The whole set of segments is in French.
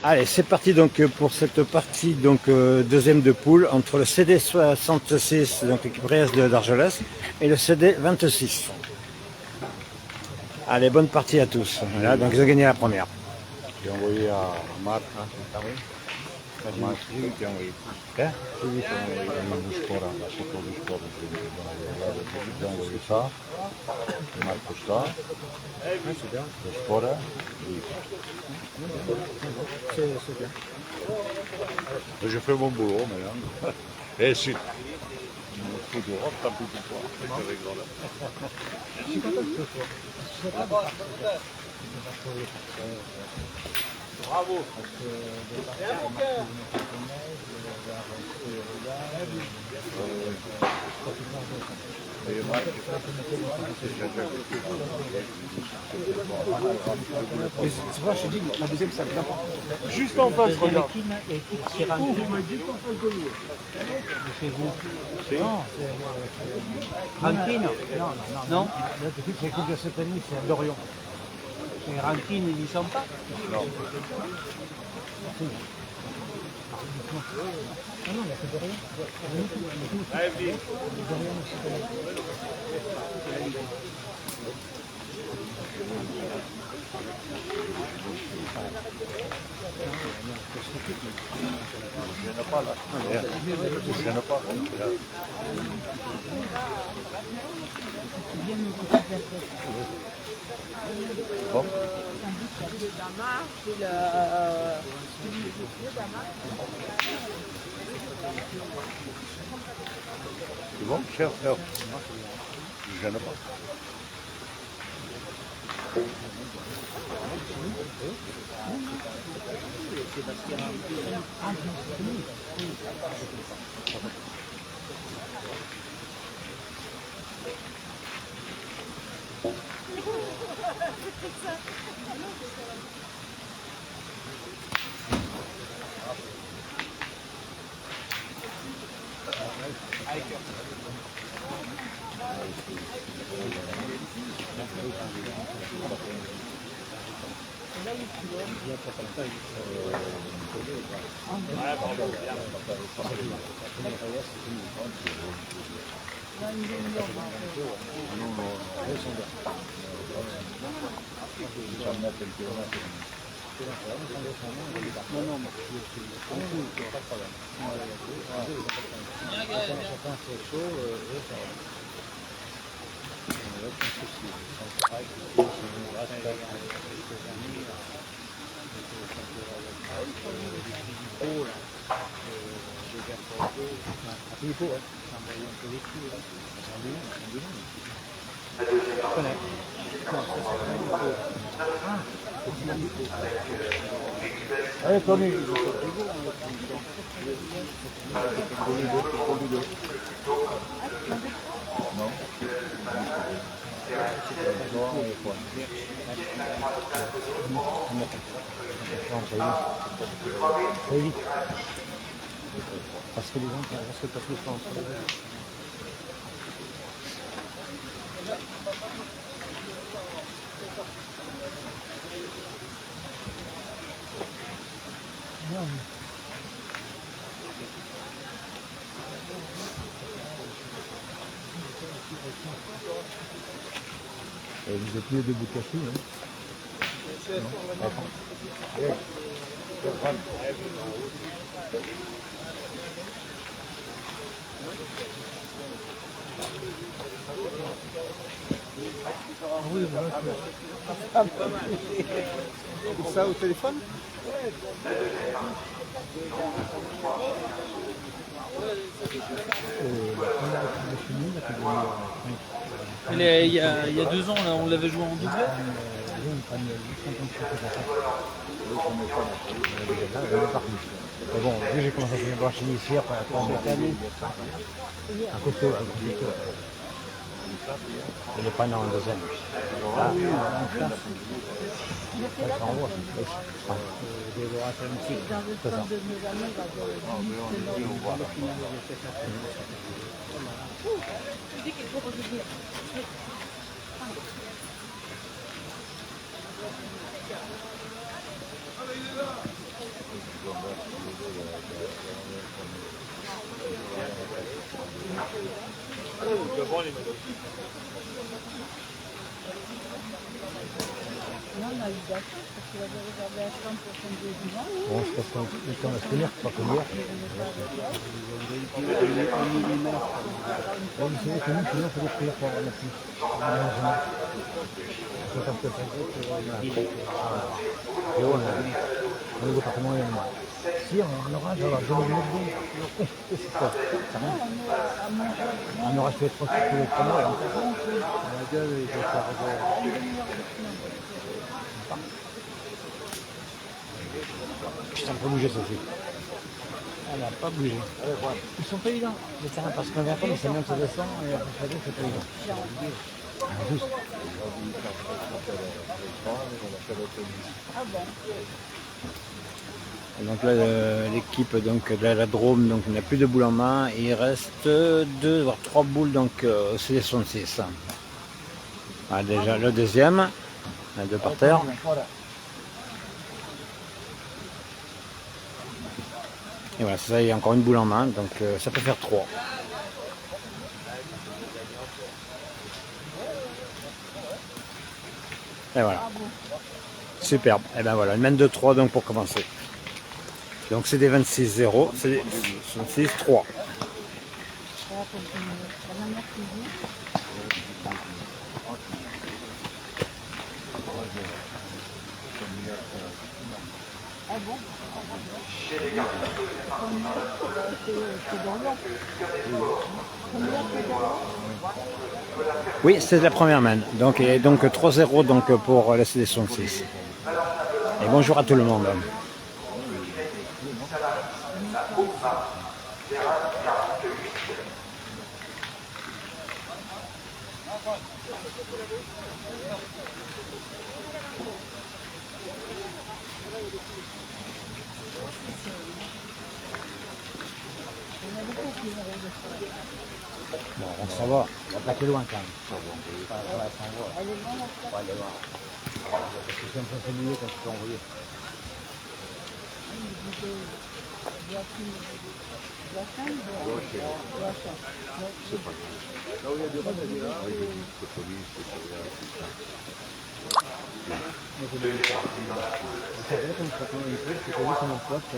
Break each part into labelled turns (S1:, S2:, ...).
S1: Allez, c'est parti donc pour cette partie donc deuxième de poule entre le CD 66 donc l'équipe Reyes d'Argelès et le CD 26. Allez, bonne partie à tous. Voilà, donc ils ont gagné la première.
S2: J'ai envoyé à Marc. Marc, j'ai envoyé.
S1: Hein?
S2: Oui, j'ai envoyé le sport, la photo du sport. J'ai envoyé ça. Marc ça.
S1: C'est bien.
S2: Le sport. Oui.
S1: C'est bien.
S2: Je fais mon boulot maintenant. Et si. Le coup d'Europe, tant pis pour toi. C'est rigolo.
S1: Je suis content que ce soit.
S3: Bravo.
S1: Tu vois, je te dis, la deuxième, ça vient pas.
S3: Juste en face, regarde.
S4: L'équipe Sirantine. De chez vous. Non, c'est Rankine. Non.
S1: L'équipe, c'est l'équipe de cette année, c'est Dorion.
S4: Et Rankine, ils n'y sont pas.
S2: Non.
S1: Ah non, il n'y a que Dorion.
S3: Allez, venez.
S2: Je n'ai pas là. Je n'ai pas. Bon. C'est bon, cher frère. Je n'ai pas.
S1: Allez, Tony. Très vite. Parce que les gens restent pas plus entre les deux. Vous êtes mieux debout cachés, hein? Non. Attends. Allez. Oui, voilà. Ça au téléphone?
S4: Il y a 2 ans, là, on l'avait joué en double.
S1: Mais bon, vu que j'ai commencé à jouer blanchini ici, après cette année, à côté, il n'est pas né en deuxième. Ah, ça envoie. C'est ça.
S3: bon, les mecs.
S5: Non, on a eu de la chance parce qu'il avait réservé à 30 pour son dimanche.
S1: Bon, je pense qu'on va se tenir, pas comme hier. Bon, vous savez que nous, sinon, il faut les prières pour avoir la pluie. On peut pas et on a des appartements et on a. Si, en orage, alors 2 millions d'eau. C'est quoi? C'est rien. Un orage fait 3 km. La gueule, il faut faire. Putain, pas bouger, Sophie. Elle n'a pas bougé. Ils sont pas évidents, les terrains, parce qu'on vient pas, mais ça monte, ça descend, et après ça descend, c'est pas évident. Juste. Et donc là, l'équipe de la Drôme donc, n'a plus de boules en main, et il reste 2 voire 3 boules donc, au CD66. Ah, déjà le deuxième, les 2 par terre. Et voilà, ça, il y a encore une boule en main, donc ça peut faire 3. Et voilà. Superbe. Et ben voilà, une main de 3 donc pour commencer. Donc c'est des 26-0, c'est des 26-3.
S5: Ah bon?
S1: Oui, c'est la première main. Donc, et donc 3-0 donc, pour la CD66. Et bonjour à tout le monde. Bon, on s'en va. On va pas plus loin quand même.
S5: Elle est bonne, la
S1: Ouais, elle est loin. Parce que c'est un peu familier quand tu peux envoyer.
S2: Là où il y a des routes, elle est là. Oui, c'est police, c'est
S1: C'est vrai qu'on se retrouve une fois, c'est connu comme un pote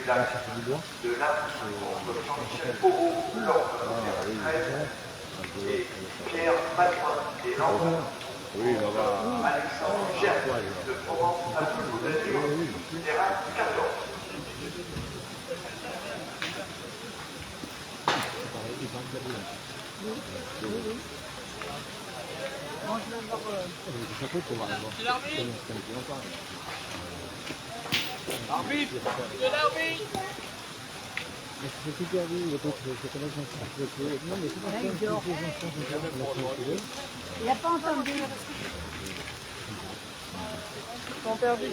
S1: dans la cherche du bois.
S2: oui, là-bas.
S3: Arbitre, de l'arbitre.
S1: C'est super bien, il y a pas de non, mais c'est pas ça, les enfants
S5: Il n'a pas entendu. Ils ont perdu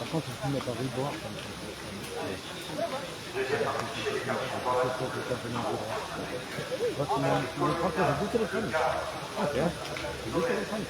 S1: Par contre, il ne faut pas boire. J'ai deux téléphones. J'ai deux téléphones.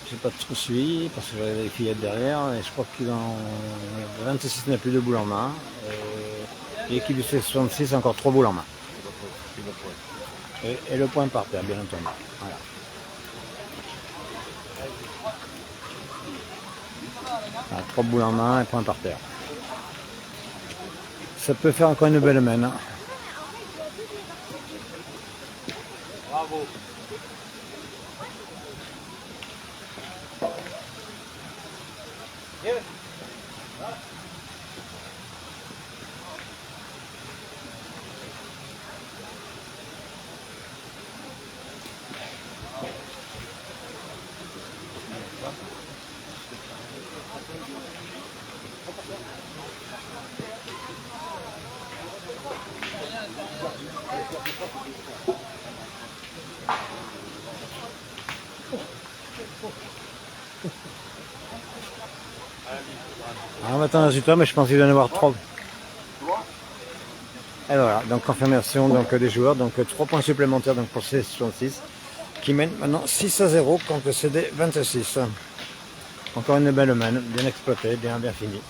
S1: J'ai pas trop suivi parce que j'avais les fillettes derrière et je crois qu'il en 26 n'a plus de boules en main. Et l'équipe du C66 a encore 3 boules en main. Et le point par terre, bien entendu. Voilà. Voilà, 3 boules en main et point par terre. Ça peut faire encore une belle main.
S3: Bravo. Yes.
S1: Alors on va attendre le résultat, mais je pense qu'il va y en avoir 3. Et voilà, donc confirmation donc, des joueurs, donc 3 points supplémentaires donc, pour C66 qui mène maintenant 6-0 contre le CD 26. Encore une belle main, bien exploitée, bien finie.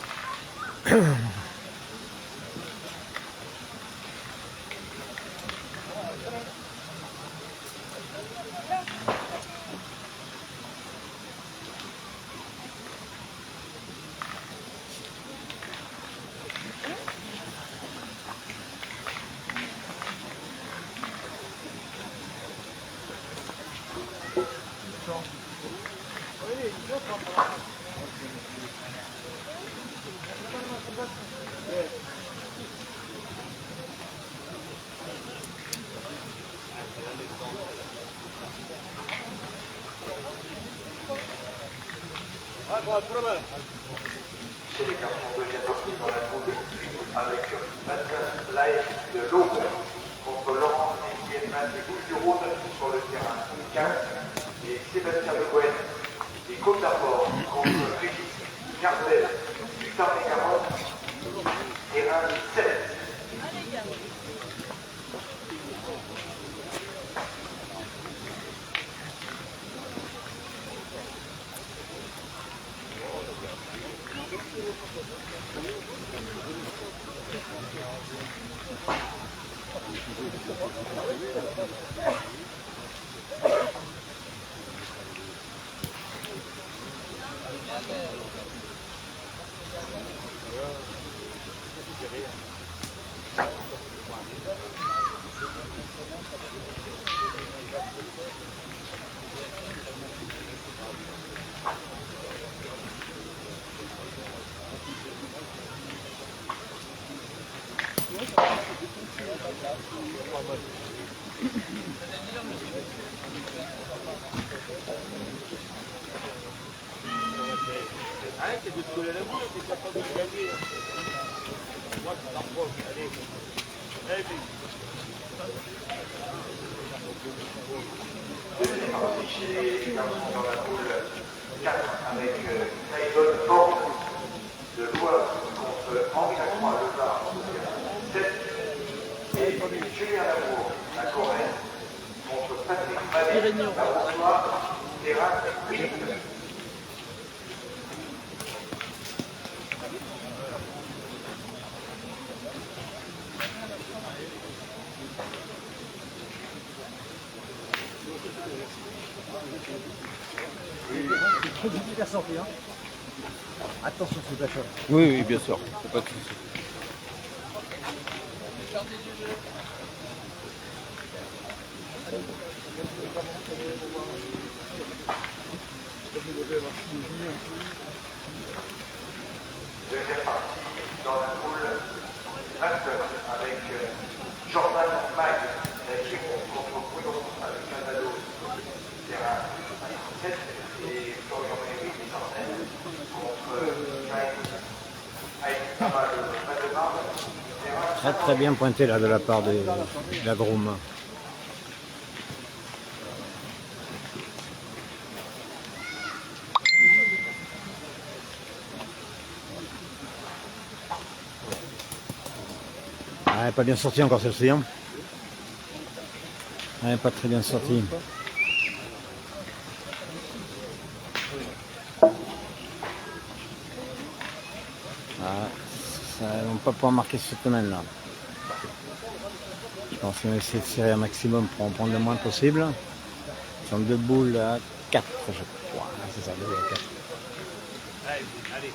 S6: Chez les garçons de deuxième partie dans la poule avec Mathias Laïc de l'Aube contre Laurent Guillermin des Bouches-du-Rhône sur le terrain 15 et Sébastien Le Gouen des Côtes d'Armor contre Régis Gardel du Tarn-et-Garonne, terrain 7.
S3: Arrête de te coller la boule, t'es capable de gagner. Moi, je t'approche, allez. Allez, vite.
S6: Deuxième partie chez les garçons dans la poule 4 avec Tyson Ford de Loire contre Henri Lacroix le Var 7 et Julien Lamour la Corrèze contre Patrick Mallet
S4: Très difficile à sortir. Hein. Attention, c'est la chose.
S3: Oui, oui, bien sûr. C'est pas de souci.
S6: Deuxième partie dans la poule 29 avec Jordan Mag, l'équipe contre Bruno avec Casado, terrain 57 et Florian Méry, Sarnel contre Aïe Tamal Mademar, terrain
S1: Très bien pointé là de la part de la Drôme. Elle n'est pas bien sortie encore celle-ci. Hein. Elle n'est pas très bien sortie. Ah, ça ne vont pas pouvoir marquer cette semaine là. Je pense qu'on va essayer de serrer un maximum pour en prendre le moins possible. Ils sont 2 boules à 4 je crois. C'est ça, 2 boules à 4.
S6: Allez, allez.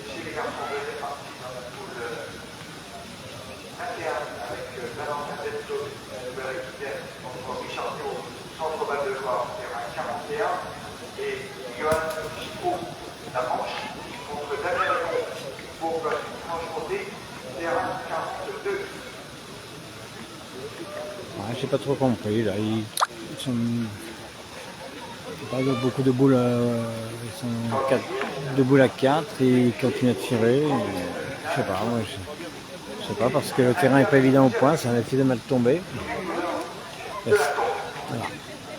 S6: Chez les garçons, deuxième partie dans la poule 21 avec Valentin Delto, la Nouvelle-Aquitaine, contre Richard Théo, centre Val de Loire, terrain 41, et Johan Chipot, la Manche, contre Damien Lyon, pour Franche-Comté, terrain 42.
S1: Ouais, j'ai pas trop compris là. Ils sont pas beaucoup de boules. Ils sont 2 boules à 4 et ils continuent à tirer. Je sais pas, moi je sais pas parce que le terrain est pas évident au point, ça a essayé de mal tomber. Voilà.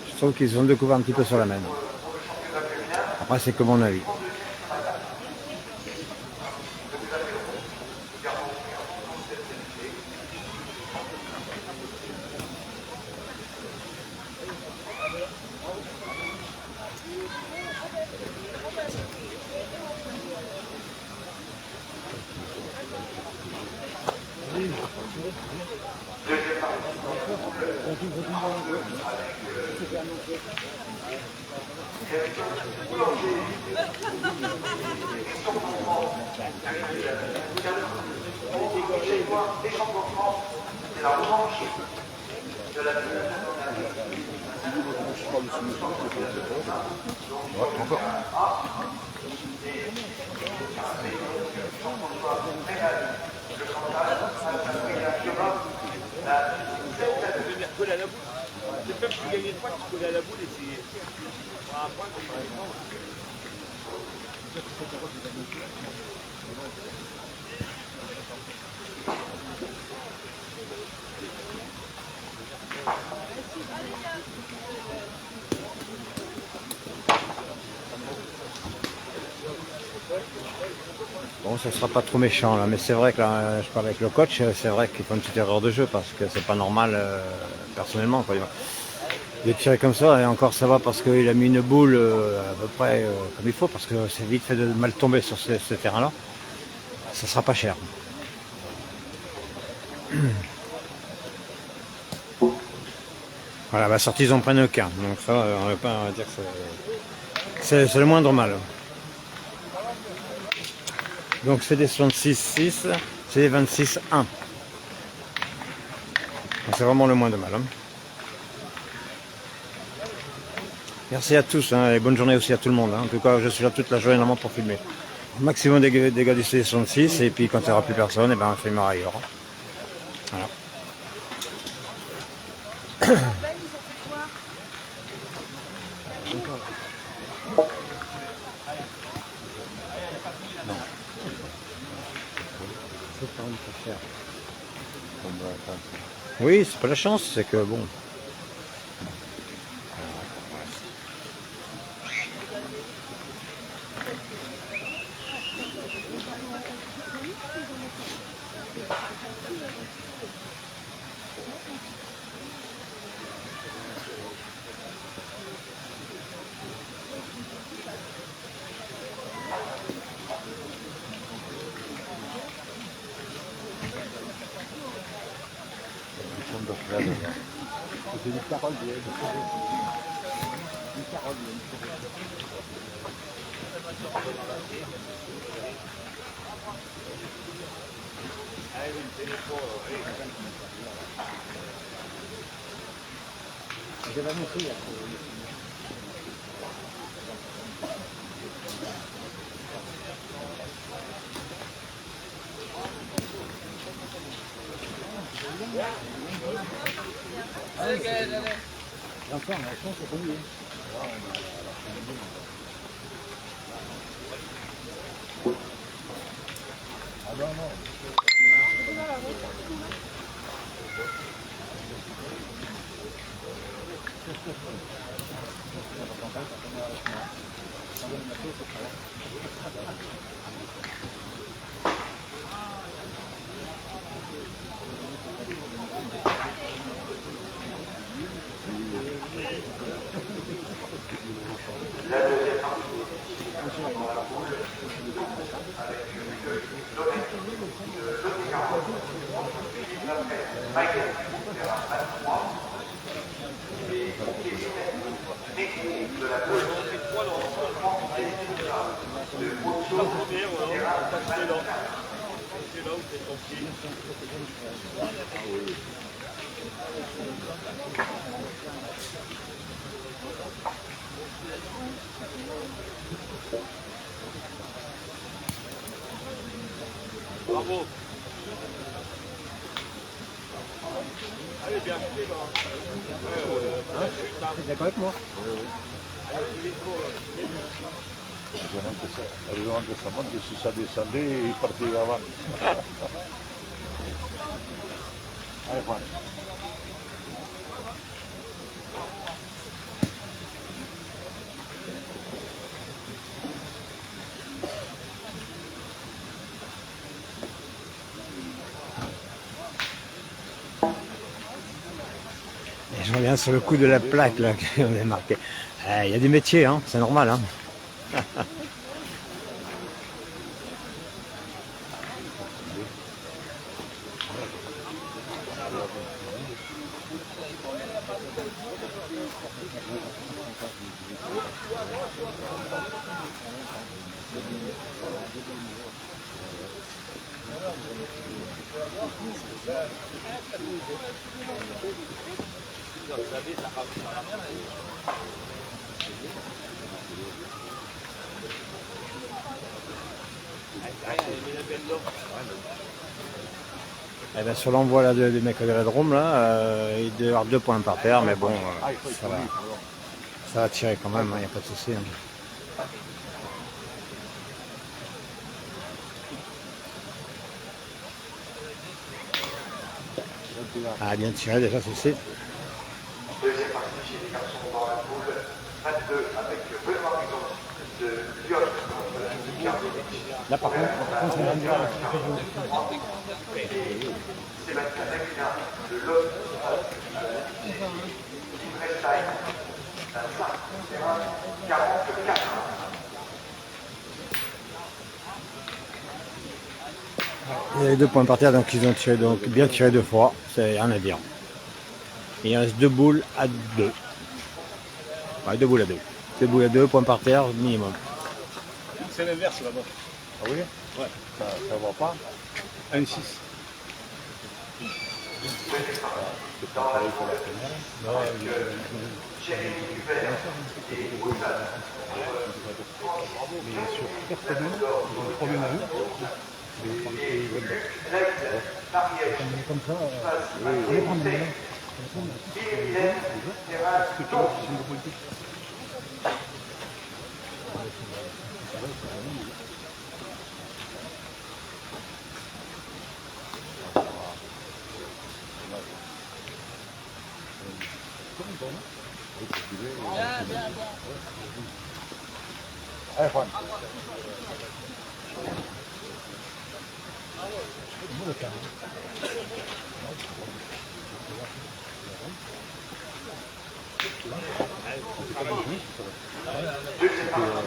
S1: Je trouve qu'ils ont découvert un petit peu sur la main. Après c'est que mon avis.
S6: Deuxième partie. C'est la revanche de la
S3: Coller à la boule. C'est même si gagner 3 qui coller à la boule et c'est un point par exemple.
S1: Bon, ça sera pas trop méchant là, mais c'est vrai que là, je parle avec le coach, c'est vrai qu'il faut une petite erreur de jeu parce que c'est pas normal personnellement. Quoi. De tirer comme ça, et encore ça va parce qu'il a mis une boule à peu près comme il faut, parce que c'est vite fait de mal tomber sur ce terrain-là. Ça sera pas cher. Voilà, la sortie ils en prennent aucun, donc ça on va pas dire que c'est le moindre mal. Donc c'est des 66-6, c'est des 26-1. C'est vraiment le moins de mal. Hein. Merci à tous, hein, et bonne journée aussi à tout le monde. Hein. En tout cas, je suis là toute la journée normalement pour filmer. Maximum des gars du C66, et puis quand il n'y aura plus personne, et ben on filmera ailleurs. Voilà. Oui, c'est pas la chance, c'est que bon.
S2: C'est une parole de
S3: Bravo. Allez, bien joué, là.
S4: T'es d'accord avec moi?
S2: Elle demande que ça monte, et si ça descendait, il partait avant. Allez, Juan.
S1: Et je reviens sur le coup de la plaque là qu'on a marqué. Il y a des métiers, hein, c'est normal. Hein. Eh ben, sur l'envoi là, du mec de l'aérodrome, là, il doit y avoir 2 points par terre, mais bon, ça va tirer quand même, il n'y a pas de souci. Hein. Ah, bien tiré déjà, ceci.
S6: Deuxième partie chez les garçons dans la poule, 22 avec Benoît Bidon de Lyon contre
S1: Là, par contre,
S6: Sébastien Daquina de Lot, Prestein, 44.
S1: il y avait 2 points par terre, donc ils ont tiré, donc bien tiré 2 fois, c'est rien à dire. Et il reste 2 boules à 2. Ouais, 2 boules à 2. 2 boules à 2, points par terre, minimum.
S3: C'est l'inverse là-bas.
S2: Ah oui?
S3: Ouais.
S2: Ça va pas?
S3: 1-6.
S2: C'est pas pareil pour la première.
S4: Mais sur personnel, ils ont 3 bien à eux. Comme ça, on les prend de là. C'est tout, c'est une politique.
S2: Allez, Juan.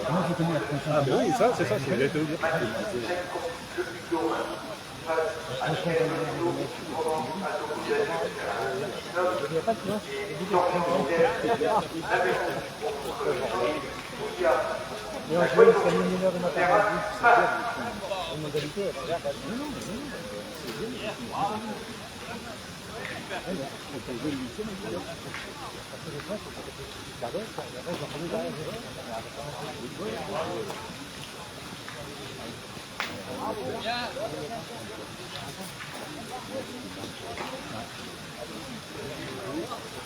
S4: Moi, je connais la conscience.
S3: Ah, bon, oui, ça, c'est ça, c'est bien te le dire.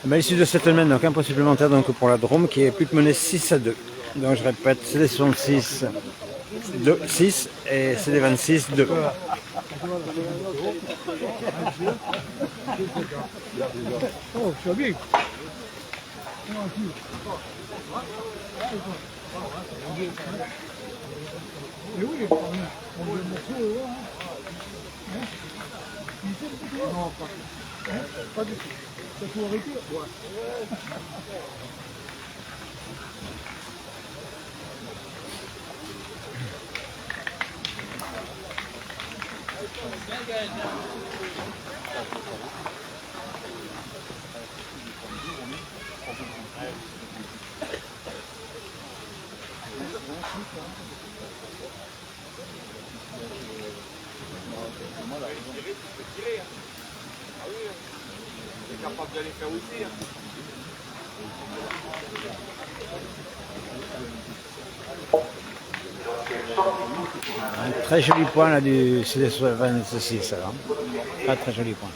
S1: À l'issue de cette semaine, donc un point supplémentaire donc, pour la Drôme qui est plus que menée 6-2. Donc je répète, CD66 6 et CD26 2.
S4: Oh, c'est bien. Mais oui, on veut le morceau, non, pas du tout. Ça faut arrêter. Ouais.
S3: Capable d'aller faire aussi.
S1: Un très joli point là du CD26. Très très joli point.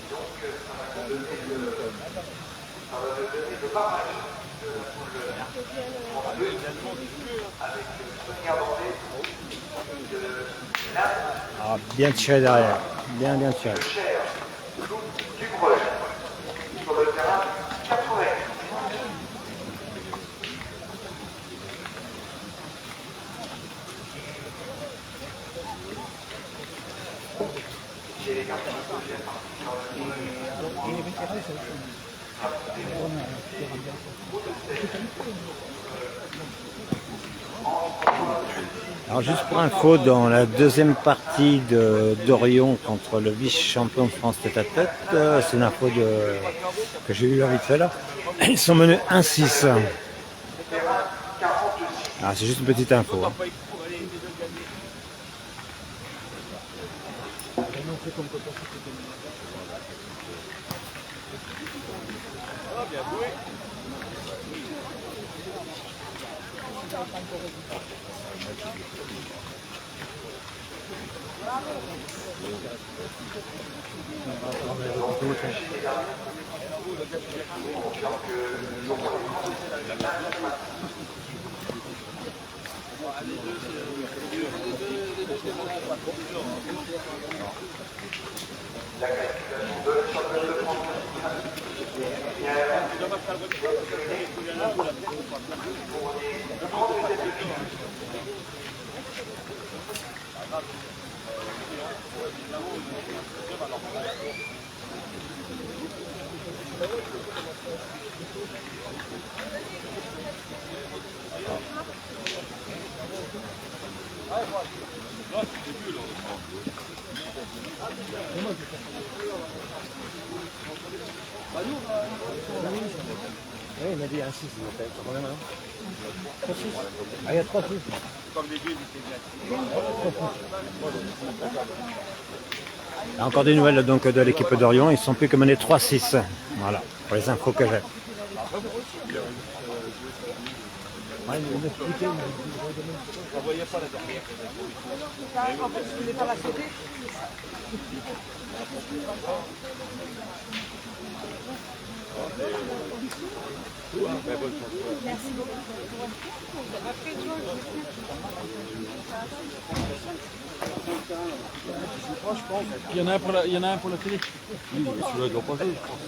S1: Alors, bien tiré derrière. Bien tiré.
S6: Sur le terrain 80. Chez les garçons de deuxième
S1: Alors juste pour info, dans la deuxième partie d'Orion contre le vice-champion de France tête-à-tête, c'est une info que j'ai eu là vite fait là, ils sont menés 1-6. Ah, c'est juste une petite info. Hein.
S4: Oui, il m'a dit un 6, quand même. 3 6. Ah, il y a 3 6.
S1: Encore des nouvelles donc de l'équipe d'Orion, ils sont plus que menés 3-6. Voilà, pour les infos que j'ai.
S4: Ouais, il m'expliquait,
S3: On voyait pas la dernière.
S5: En fait, je voulais pas la sauter. Merci beaucoup.
S4: Il y en a un pour la télé.
S2: Oui, celui-là doit passer, je pense.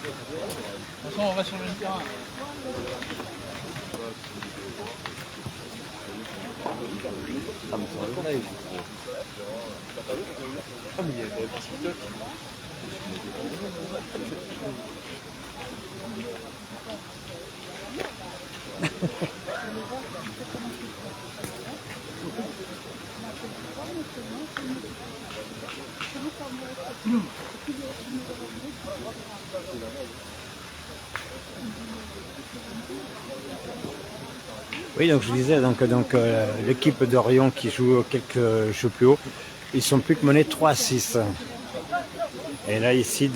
S3: toute façon, on reste sur le même terrain.
S1: Oui, donc je disais, l'équipe d'Orion qui joue quelques jeux plus haut, ils sont plus que menés 3-6. Et là ici,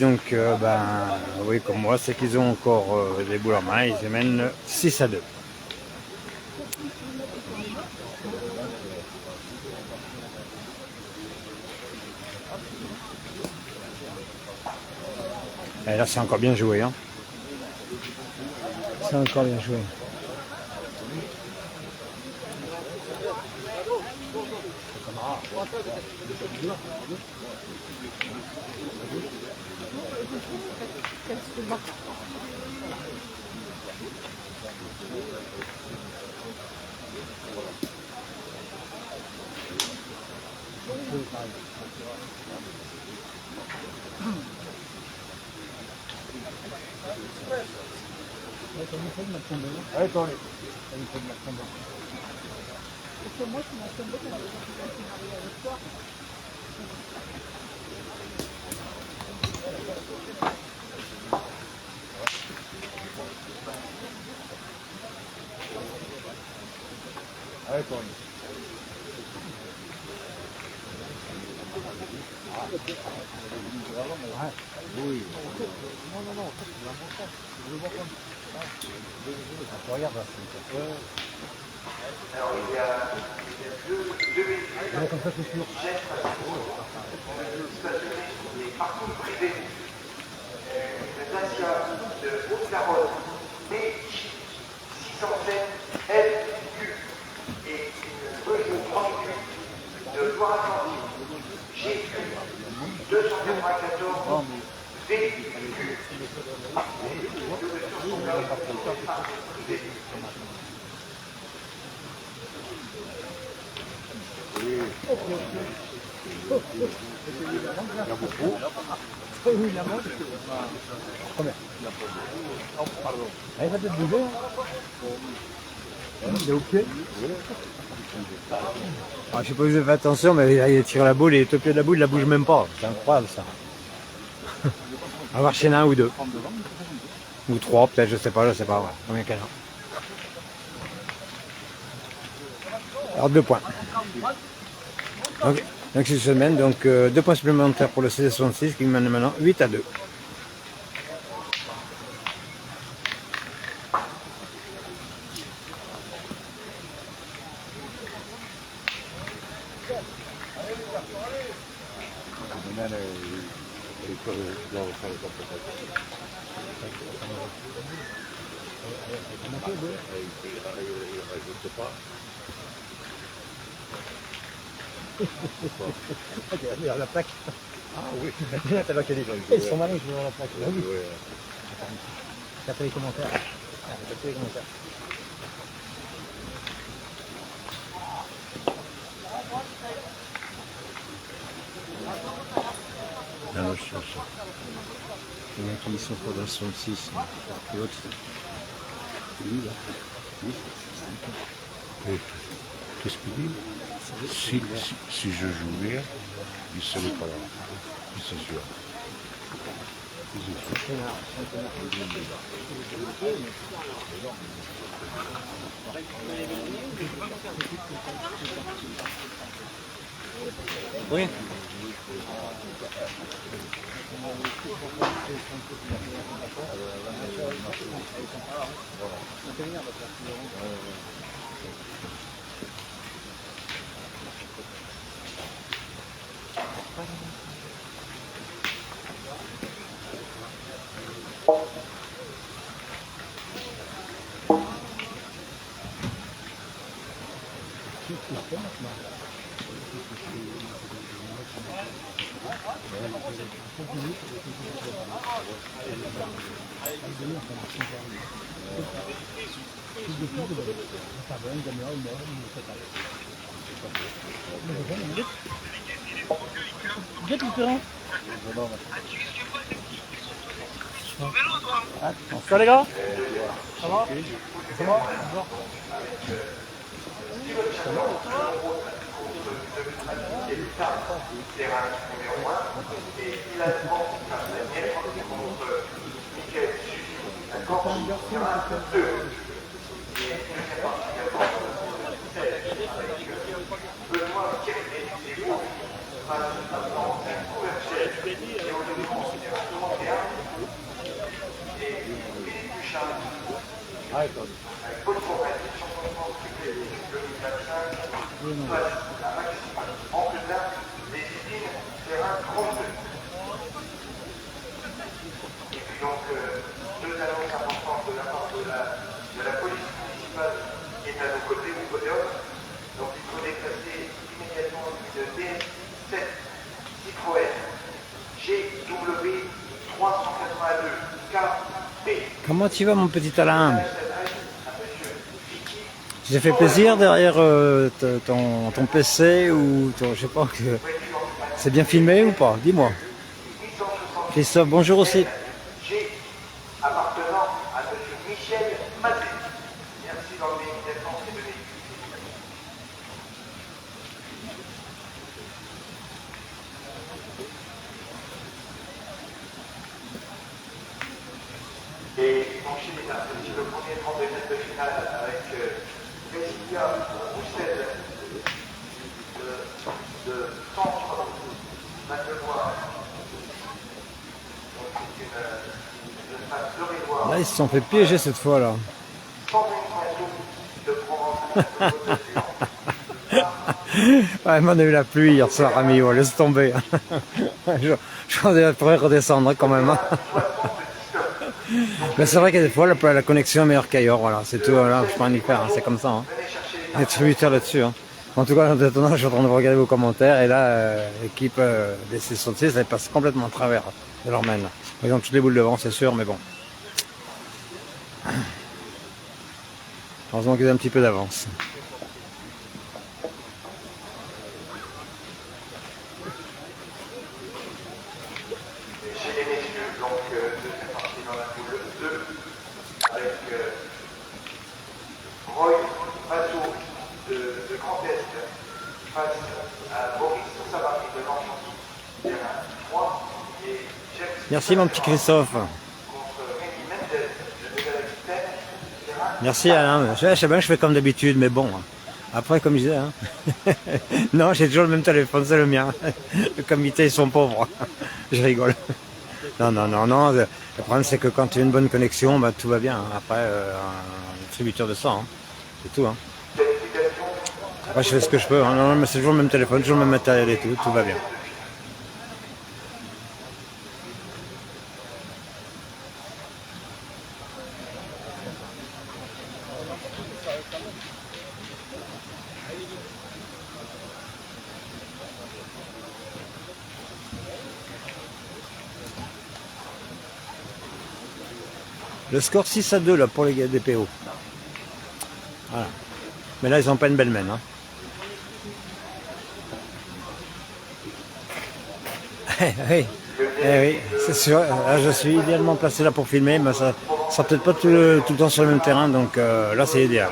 S1: oui, comme moi, c'est qu'ils ont encore des boules en main, ils les mènent 6-2. Et là, c'est encore bien joué. Hein. C'est encore bien joué.
S6: Alors il y a deux véhicules stationnés sur des parcours privés. Le Dacia de Haute-Garonne B607 LQ et une Peugeot 38 de Loire-Atlantique GQ 294 VQ.
S1: Elle va peut-être bouger. Il est au pied. Je ne sais pas si vous avez fait attention, mais il tire la boule et il est au pied de la boule, il ne la bouge même pas. C'est incroyable ça. On va voir chez un ou deux. Ou trois peut-être, je sais pas. Ouais. Combien qu'elle a. Alors 2 points. Donc cette semaine, 2 points supplémentaires pour le CD66 qui mène maintenant 8-2. La plaque.
S2: Ah oui.
S1: T'as pas qu'à dire. Ils sont malins, je vais voir la plaque. Ah oui. T'as fait les commentaires.
S2: Non, je cherche. Il y en a qui sont pas dans le 66. Et l'autre, lui, là. Oui. Qu'est-ce qu'il dit? Si je jouais, il ne serait pas là. C'est sûr.
S1: Oui.
S4: Vite le terrain. Ça les gars? Ça va? Ça va?
S6: Deux annonces importantes de la part de la police municipale qui est à nos côtés, au podium. Donc il faut déplacer immédiatement une DS7 Citroën GW 382 KP.
S1: Comment tu vas mon petit Alain? J'ai fait plaisir derrière ton PC ou ton, je sais pas, que c'est bien filmé ou pas? Dis-moi. Christophe, bonjour aussi.
S6: Appartenant à M. Michel Maté. Merci d'enlever immédiatement ces données. Et donc chez les dames, c'est le premier 32 mètres de finale avec Cecilia Roussel de Centre Magdenois. Donc c'est une phase de révoire.
S1: Là, ils se sont fait piéger cette fois là. Ouais, on a eu la pluie hier soir, ami, oh, laisse tomber. Je pourrais redescendre quand même. Mais c'est vrai que des fois, la connexion est meilleure qu'ailleurs, voilà, c'est tout, voilà, je peux rien y faire, hein, c'est comme ça. Hein. Les distributeurs là-dessus. Hein. En tout cas, en attendant, je suis en train de regarder vos commentaires, et là, l'équipe des C66, elle passe complètement à travers de leur mène. Ils ont toutes les boules devant, c'est sûr, mais bon. Heureusement qu'ils ont un petit peu d'avance.
S6: Chez les messieurs, donc, deuxième partie dans la poule 2, avec Roy Bateau de Grand Est face à Boris Savary de Normandie, terrain 3, et James
S1: Merci mon petit Christophe.
S6: contre Rémi Mendel de Nouvelle-Aquitaine, terrain.
S1: Merci Alain. Je sais bien, je fais comme d'habitude, mais bon. Après, comme je disais, hein. Non, j'ai toujours le même téléphone, c'est le mien. Le comité, ils sont pauvres. Je rigole. Non. Le problème, c'est que quand tu as une bonne connexion, bah, tout va bien. Hein. Après, un distributeur de sang, hein. C'est tout. Hein. Après, je fais ce que je peux. Hein. Non, mais c'est toujours le même téléphone, toujours le même matériel et tout va bien. Le score 6-2 là pour les gars des PO. Voilà. Mais là ils n'ont pas une belle main. Hein. Oui, c'est sûr. Là je suis idéalement placé là pour filmer, mais ça sera peut-être pas tout le temps sur le même terrain, donc là c'est idéal.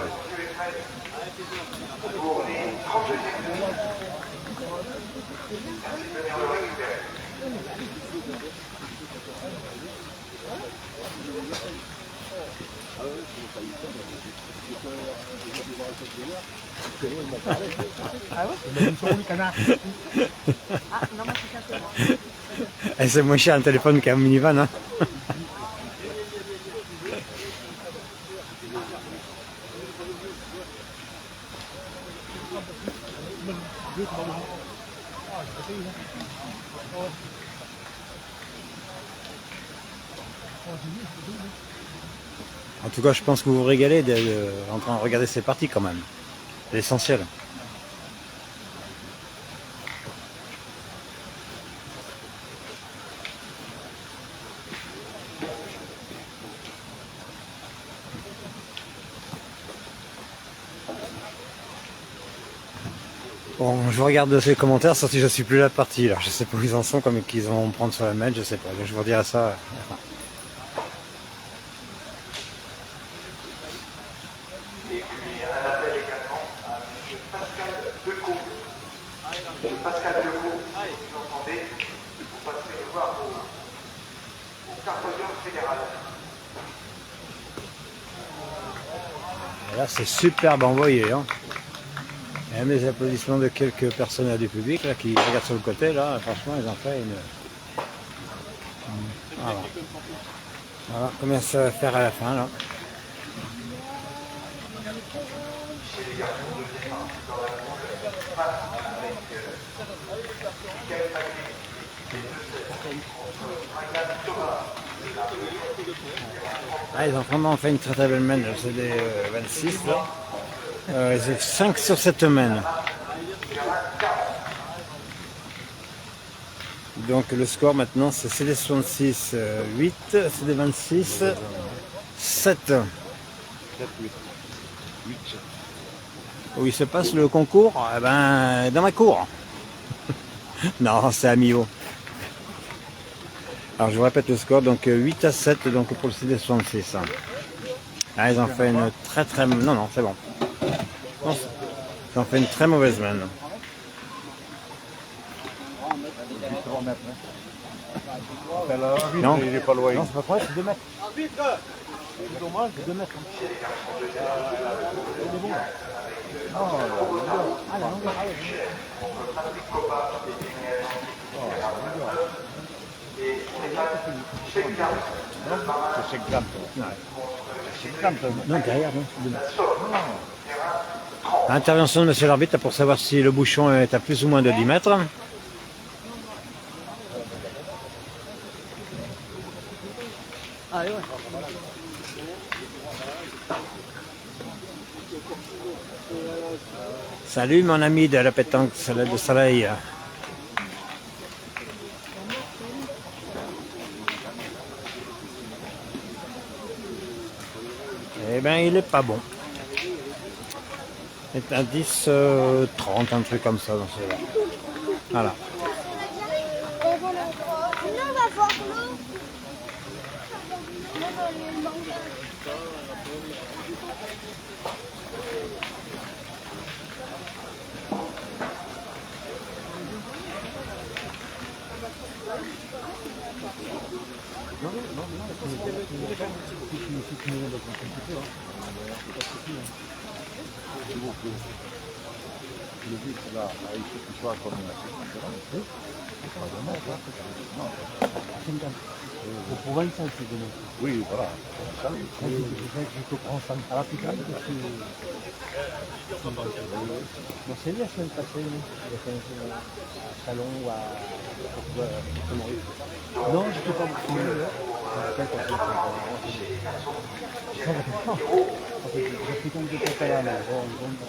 S4: Ah ouais? C'est le son du canard.
S5: Ah, non, moi, c'est simplement.
S1: Et c'est moins cher un téléphone qu'un minivan. Hein. En tout cas, je pense que vous vous régalez en train de regarder ces parties quand même. C'est l'essentiel. Bon, je regarde ces commentaires, sauf si je suis plus la partie là. Je sais pas où ils en sont, comme qu'ils vont prendre sur la mail, je sais pas. Je vous redirai ça.
S6: Et puis un appel également à M. Pascal Decaux. M. Pascal Decaux, si vous entendez, vous passez le voir au carpodium fédéral.
S1: Et là, c'est superbe envoyé. Hein. Et même les applaudissements de quelques personnes du public là, qui regardent sur le côté, là, franchement, ils ont fait une. Voilà. Voilà combien ça va faire à la fin là. Ah, ils ont vraiment fait une très très belle main, c'est des 26 là. Ils ont 5 sur cette main. Donc le score maintenant c'est CD66 8, CD26 7.
S2: 7, 8. 8.
S1: Où il se passe le concours? Eh ben, dans ma cour. Non, c'est à Millau. Alors je vous répète le score, donc 8 à 7 donc pour le CD66. Ah, ils ont fait une très très... Non, c'est bon. Non, ils ont fait une très mauvaise main. Non,
S2: il n'est pas loin.
S1: non, c'est pas vrai, c'est 2 mètres. C'est dommage, c'est 2 mètres. Ah, la longueur, ah oui.
S2: C'est 50. C'est 50.
S1: Non, derrière, non, c'est 2 mètres. Intervention de M. l'arbitre pour savoir si le bouchon est à plus ou moins de 10 mètres. Salut mon ami de la pétanque de soleil. Eh ben il est pas bon. C'est un 10 30, un truc comme ça dans ce là. Voilà.
S5: On va voir l'eau.
S2: Le but là, il faut qu'il soit comme
S4: Pour 25, c'est donné.
S2: oui, voilà. Ça,
S4: Je te prends ça à la picade parce que... Bon, c'est lui la semaine passée, lui. Il a fait un salon ou à... Non, je ne peux pas vous filmer. J'ai pris compte de ton là, mais bon,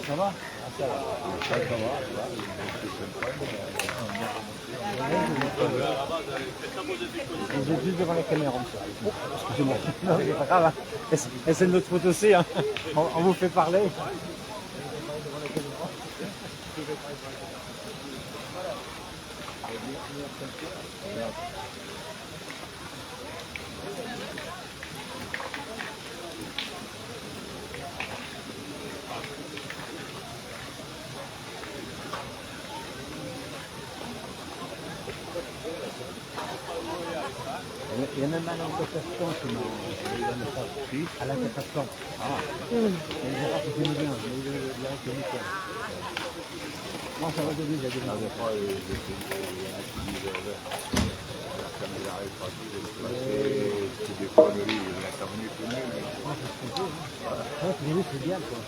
S4: ça va? Ça va. Vous êtes juste devant la caméra, monsieur. Excusez-moi. Non, c'est pas grave. Hein. Et c'est notre faute aussi. Hein. On vous fait parler. Il y a même à l'interception qui m'a... À l'interception. Ah. Il y a des erreurs qui sont bien, mais il y a un qui est non, ça va devenir, il y a des erreurs.
S2: c'est des conneries, il a terminé tout le monde.
S4: C'est bien, quoi.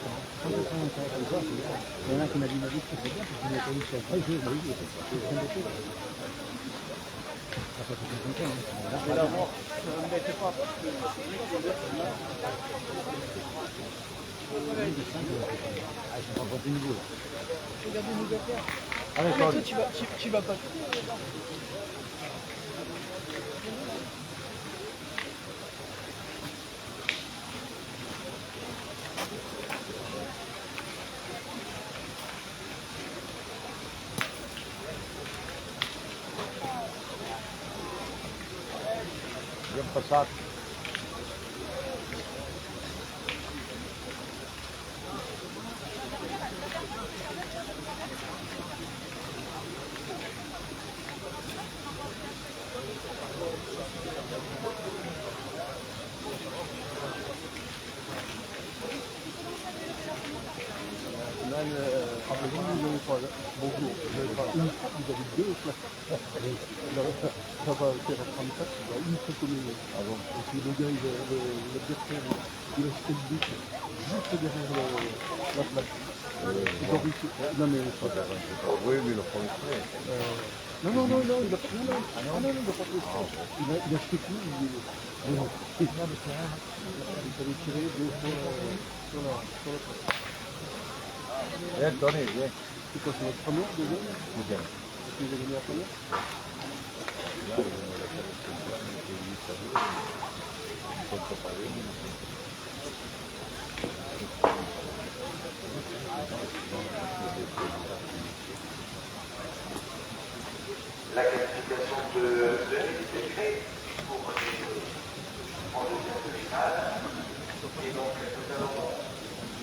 S4: Quand on prend un cas comme ça, c'est bien. Il y en a qui m'a dit que c'est bien, parce qu'il n'a pas eu ça. Après, je dis, oui, c'est un peu. Ça fait tout le temps. Je vais l'avoir. Ne m'embêtez pas. Ah, je vais pas compter une boule.
S5: Regarde les négataires.
S4: Ah, d'accord.
S5: Tu vas pas.
S2: J'aime pas ça.
S4: Bonjour, vous avez deux places. Ça va faire 34, il y a une seule commune. Ah bon. Et puis le gars, il a bien fait, il a jeté le but juste derrière la plaque. Non mais pas
S2: Oui, mais le fond
S4: non, il a pas fait. Il a jeté tout. Il fallait tirer deux fois sur la plaque.
S2: Viens, Tony, viens.
S4: C'est quoi, c'est notre première, deuxième?
S2: Deuxième.
S4: Tu es venu à première?
S6: La qualification de Denis Degré pour en deuxième demi-finale. Et donc nous allons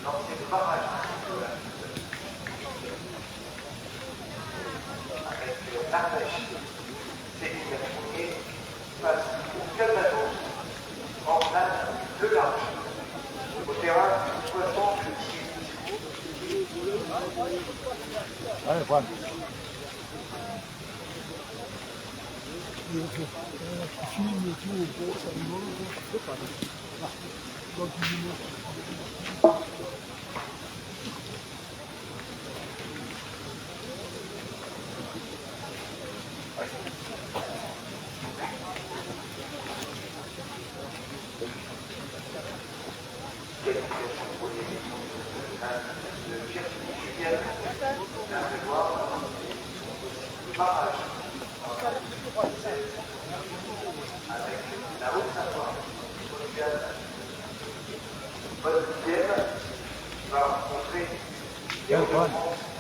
S6: lancer le barrage de la avec Ardèche, Céline Fournier face au Calvados en place de large au terrain 68.
S2: Allez, Juan.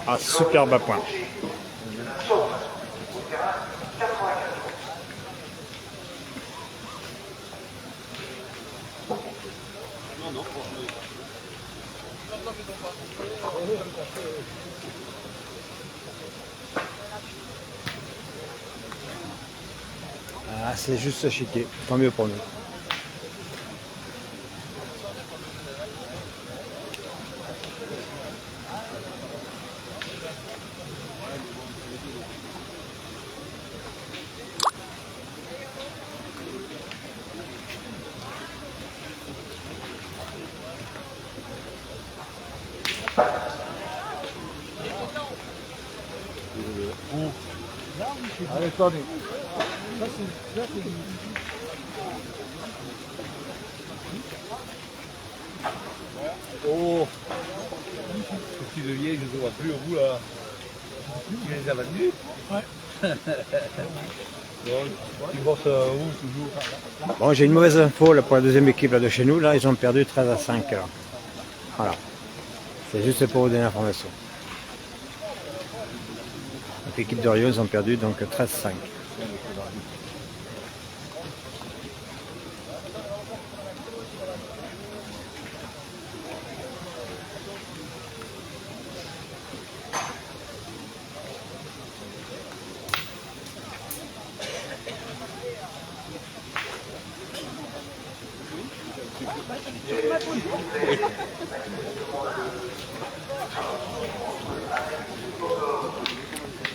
S1: Ah, superbe à point.
S6: Au terrain 94.
S1: Ah, c'est juste chiqué. Tant mieux pour nous.
S2: Allez, Tony. Oh, petit de vieille, je ne vois plus au bout là. Tu les as vendus? Ouais. Ils bossent où toujours?
S1: Bon, j'ai une mauvaise info là, pour la deuxième équipe là, de chez nous. Là, ils ont perdu 13-5. Là. Voilà. C'est juste pour vous donner l'information. Donc l'équipe de Rio, ils ont perdu donc 13-5.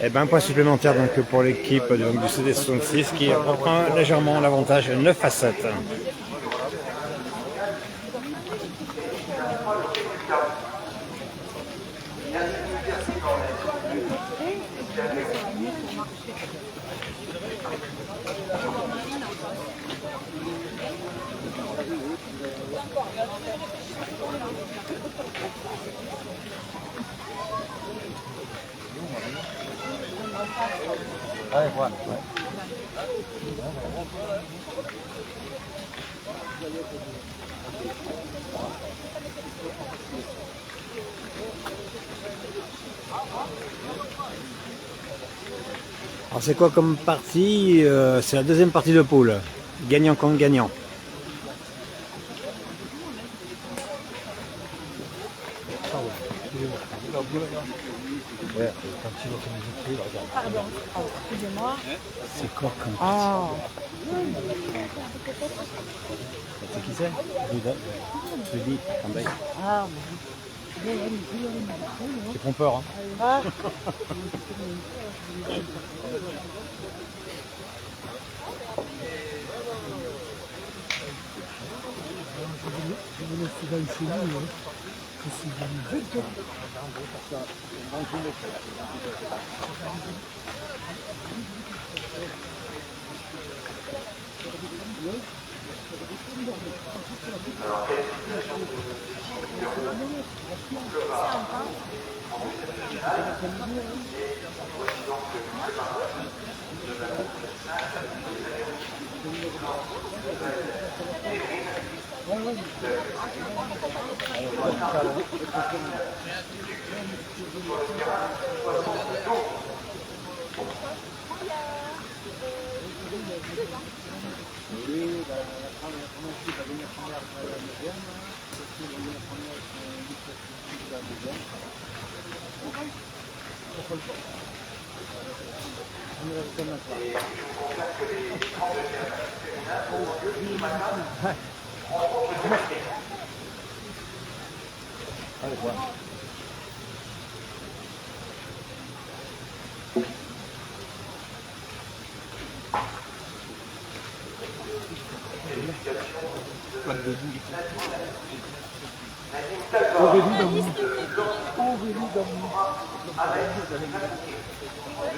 S1: Et ben, point supplémentaire donc, pour l'équipe du CD66 qui reprend légèrement l'avantage 9-7.
S2: Allez, Juan.
S1: Alors c'est quoi comme partie? C'est la deuxième partie de poule. gagnant contre gagnant.
S5: Pardon, excusez-moi.
S1: C'est quoi comme
S5: Ah,
S1: c'est qui c'est? Rudy,
S5: ah,
S1: c'est trompeur. Hein.
S5: ah.
S4: Je vous laisse dans chez nous, que si vous dites.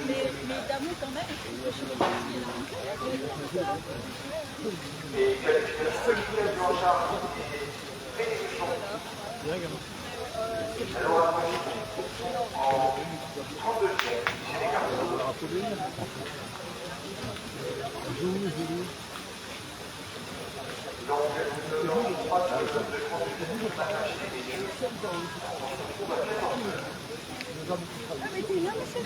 S5: Mais d'amour quand même.
S6: Et qualification en charge des réductions. Alors, en 32e, chez les garçons. Donc, nous avons 3 de compétition chez les jeux. On va faire en deux.
S5: Ah, mais t'es là, monsieur.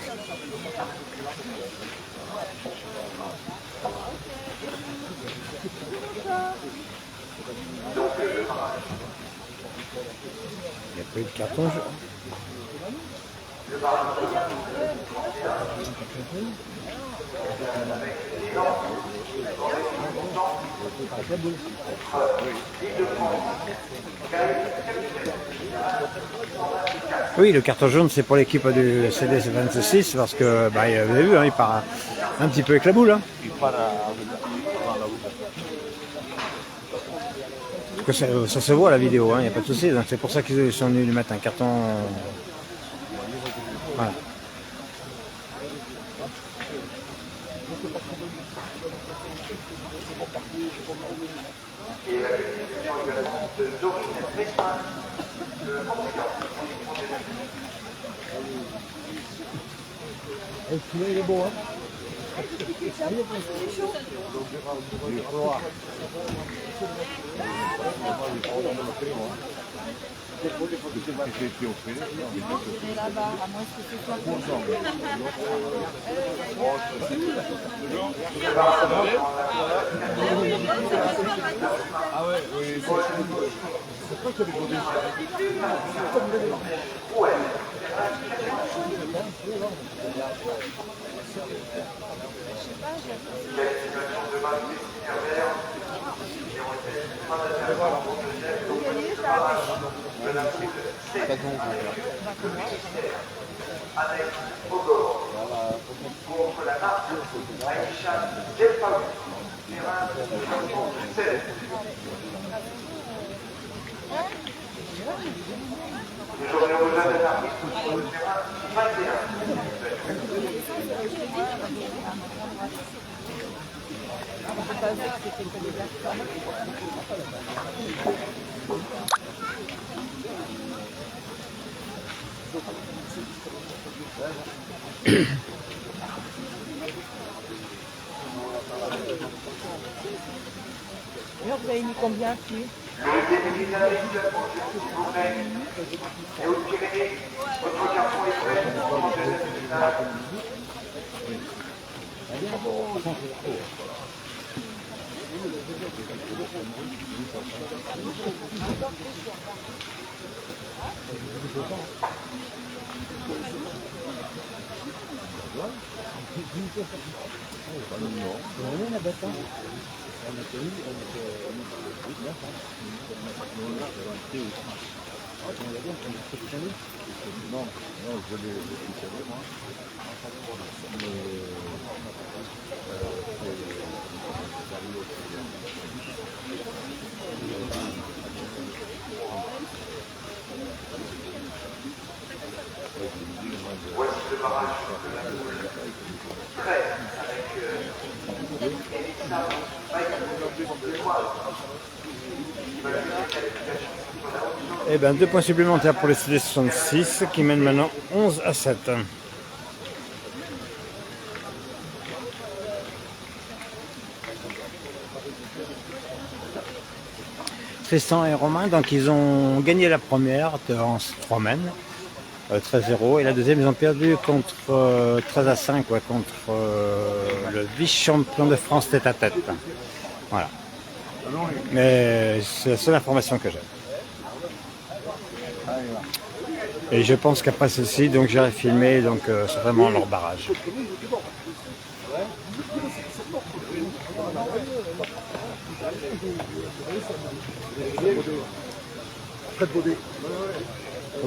S1: Il n'y a pas eu de carton jaune. Oui, le carton jaune, c'est pour l'équipe du CDS26 parce que, bah, vous avez vu, hein, il part un petit peu avec la boule. Hein. Que ça se voit à la vidéo, il n'y a pas de souci. Donc c'est pour ça qu'ils sont venus lui mettre un carton. Voilà.
S6: Et la qualification également de Dorine Messin, le Portugal.
S4: Celui-là, il est beau, hein.
S5: Et là-bas, à moins que ce soit pour
S2: Ah ouais, oui,
S4: C'est pas qu'il y avait des
S6: Qualification de Marie Hervert, qui ont été mandataires au deuxième, donc de la poule C. Avec Ogor. Contre la marque Aïcha Delpaou. Terrain numéro 16. J'aurais besoin d'un arbitre sur le terrain 21.
S5: Alors, vous avez mis combien dessus?
S6: Le début dynamique, s'il vous plaît. Et aux Pyrénées, votre carton est prêt pour le deuxième finale.
S2: Non, je l'ai fait moi.
S6: Voici le barrage de la boule 13 avec Elissa
S1: Et bien 2 points supplémentaires pour les CD66 qui mènent maintenant 11-7. Tristan et Romain, donc ils ont gagné la première en 3 mènes, 13-0, et la deuxième ils ont perdu contre 13-5, ouais, contre le vice-champion de France tête à tête. Voilà. Mais c'est la seule information que j'ai. Et je pense qu'après ceci, donc j'irai filmer donc c'est vraiment leur barrage.
S4: Fred Baudet.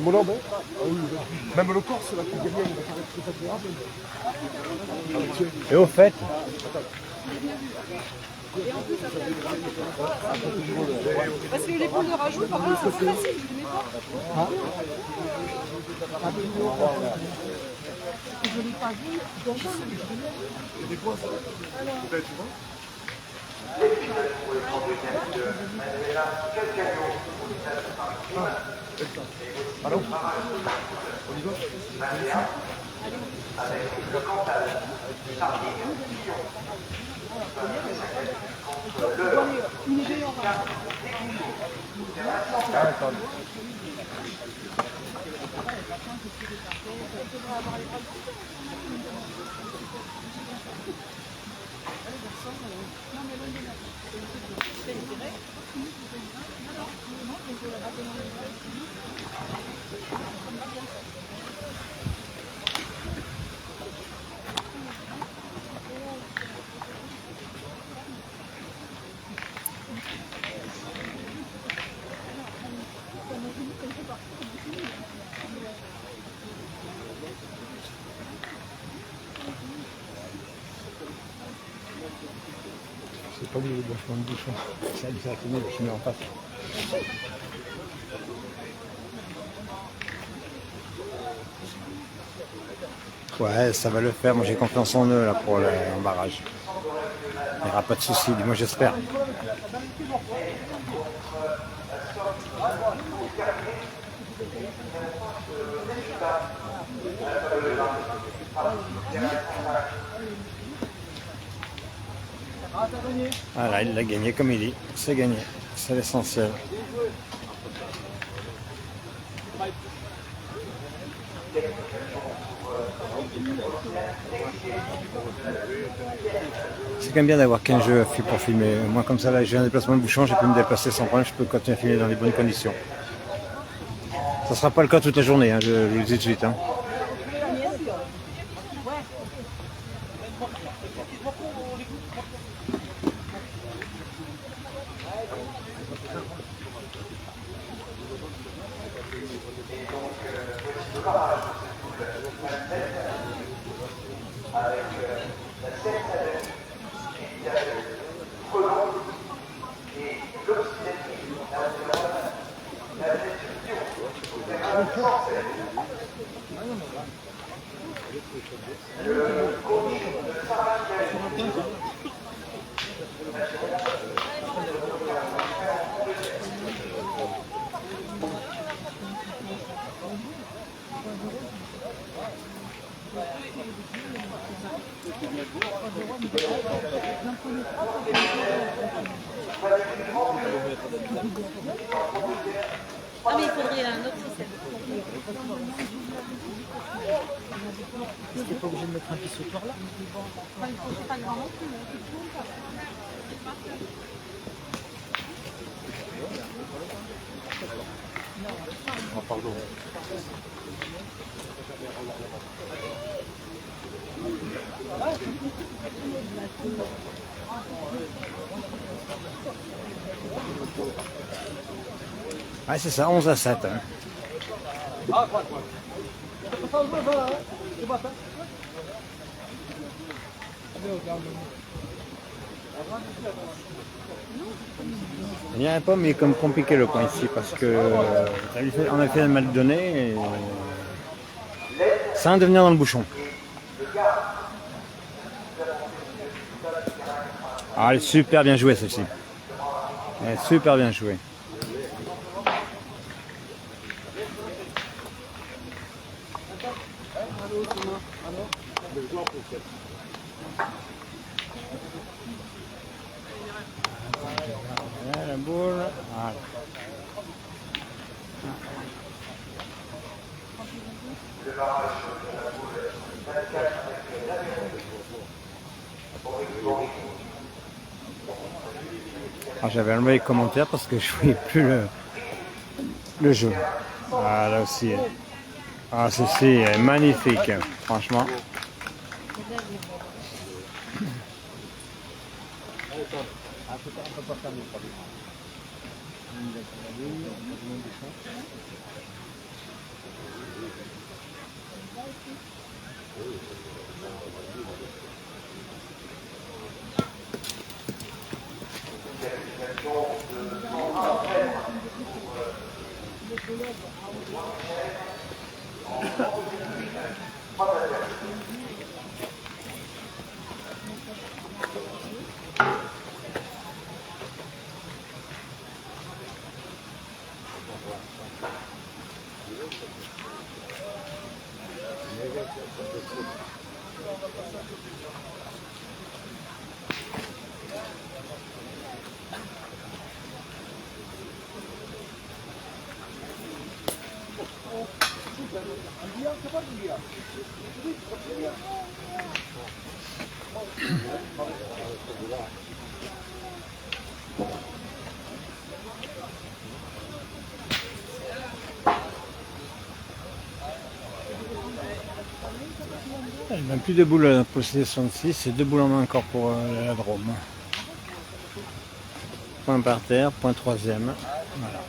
S4: Mon nom, bon. Même le Corse, là, qui derrière, il va paraître très agréable.
S1: Et au fait,
S5: Parce que les boules de rajout, par contre, c'est facile, je ne mets pas. Je ne l'ai pas vu, donc
S4: Des fois, ça. Peut-être, tu vois. Alors, on y va.
S6: avec le Cantal, Sardigne, Lyon.
S1: c'est pas où le branchement de bouchon, c'est directement le chemin en face. Ouais, ça va le faire, moi j'ai confiance en eux là pour l'embarrage. Il n'y aura pas de soucis, moi j'espère. Voilà, il l'a gagné comme il dit, c'est gagné, c'est l'essentiel. C'est quand même bien d'avoir 15 jeux pour filmer. Moi comme ça là j'ai un déplacement de bouchon, j'ai pu me déplacer sans problème, je peux continuer à filmer dans les bonnes conditions. Ça ne sera pas le cas toute la journée, hein, je vous le dis tout de suite. Hein.
S5: Ah mais il faudrait un autre système.
S7: C'était pas obligé de mettre un pissoir là.
S5: Enfin, il faut pas grand non plus.
S2: Ah, pardon.
S1: Ouais, c'est ça, 11 à 7. Hein. Il n'y a pas, mais comme compliqué le coin ici, parce que on a fait un mal donné, et sans devenir dans le bouchon. Ah, elle est super bien jouée celle-ci. Elle est super bien jouée. Voilà, la boule. Voilà. Ah, j'avais enlevé les commentaires parce que je ne voyais plus le jeu. Ah, là aussi. Ah, ceci est magnifique, franchement. Il n'y a plus de boules pour le CD66 et 2 boules en main encore pour la Drôme. Point par terre, point troisième. Voilà.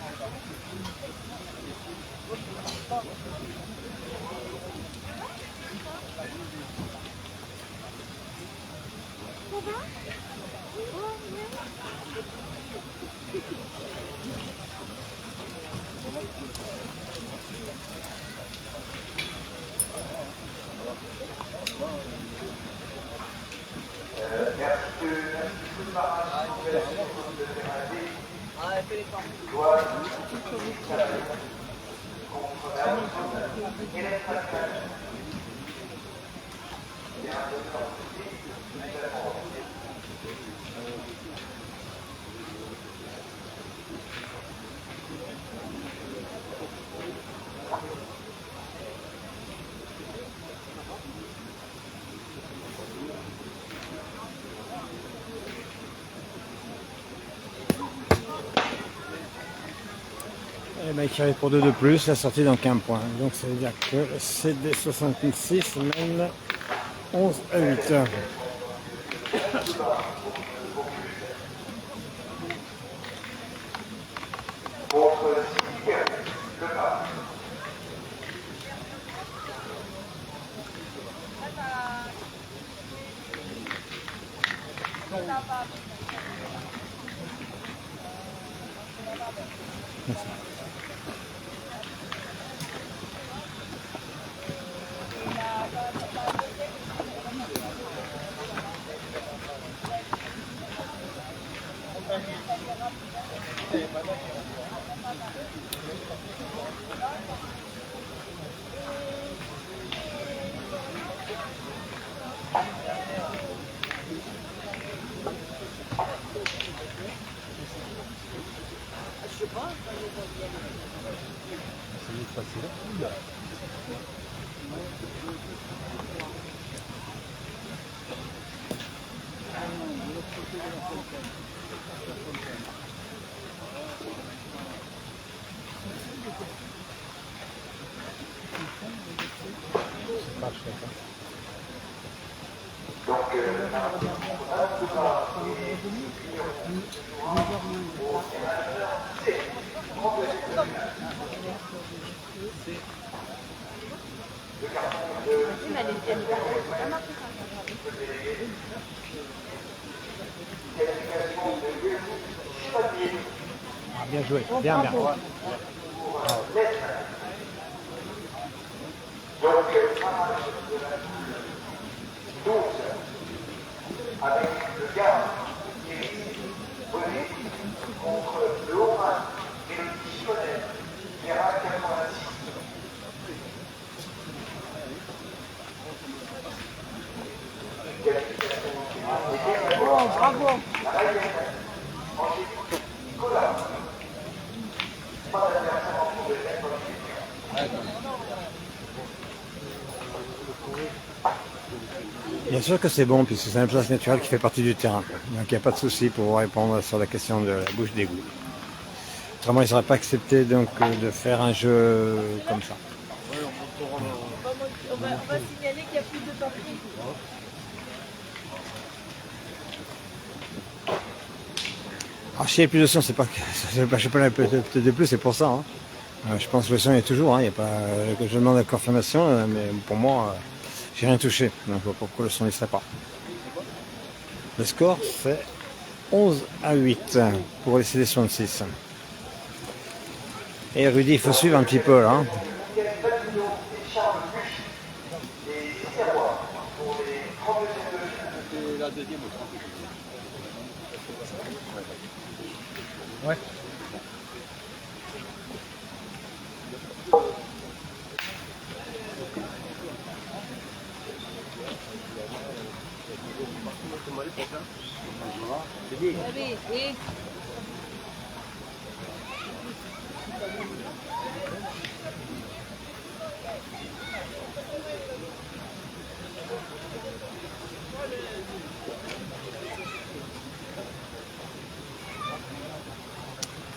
S1: Et ben, qui arrive pour 2 de plus, la sortie donc 1 point. Donc ça veut dire que le CD66 mène 11 à 8.
S4: Ça, c'est la foule.
S1: Ah, bien joué, bien, bien.
S6: Avec le garde qui est volé contre le Haut-Rhin et le Dijonais, Terrain 86.
S5: Oh, bravo.
S1: Bien sûr que c'est bon, puisque c'est une place naturelle qui fait partie du terrain. Donc il n'y a pas de souci pour répondre sur la question de la bouche d'égout. Autrement, ils n'auraient pas accepté donc, de faire un jeu comme ça.
S5: On va signaler qu'il y a plus de papier.
S1: Alors s'il y a plus de son, c'est pas que je sais pas peut-être de plus, c'est pour ça. Hein. Je pense que le son est toujours, hein. Il y a pas, je demande la confirmation, mais pour moi, j'ai rien touché. Donc pourquoi le son ne serait pas. Le score c'est 11-8 pour les CD66. Et Rudy, il faut suivre un petit peu là. Hein.
S3: C'est la deuxième aussi.
S1: Ouais.
S5: Allez, et...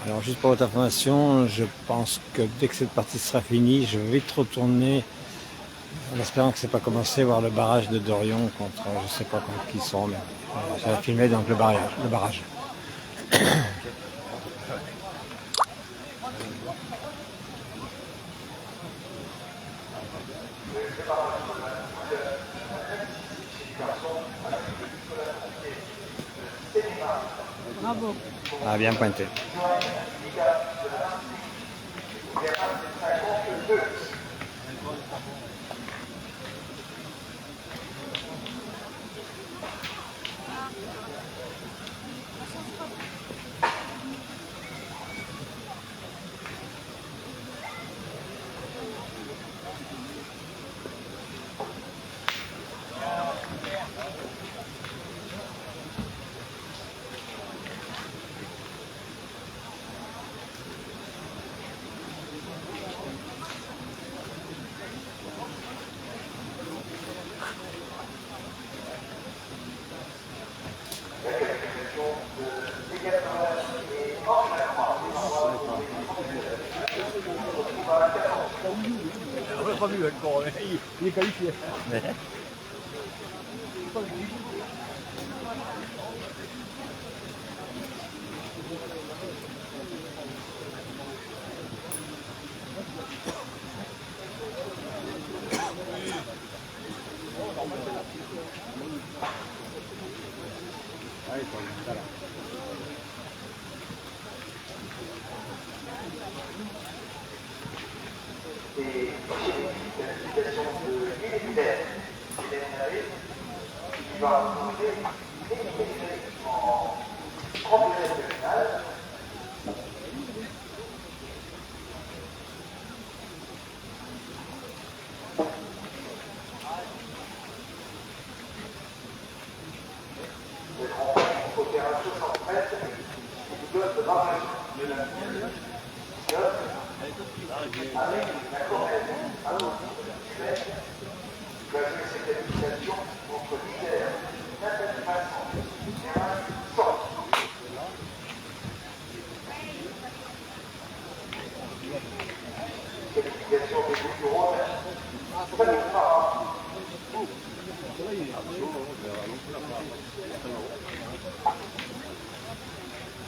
S1: Alors juste pour votre information, je pense que dès que cette partie sera finie, je vais vite retourner en espérant que c'est pas commencé voir le barrage de Dorion contre je sais pas contre qui sont, mais ça va filmer donc le barrage.
S5: Bravo.
S1: Ah, bien pointé.
S3: On l'a pas vu encore, il est qualifié.
S6: cette qualification contre l'Isère, Nathalie Masson, terrain 100. Qualification des Bouches du Rhône, Salut Farah.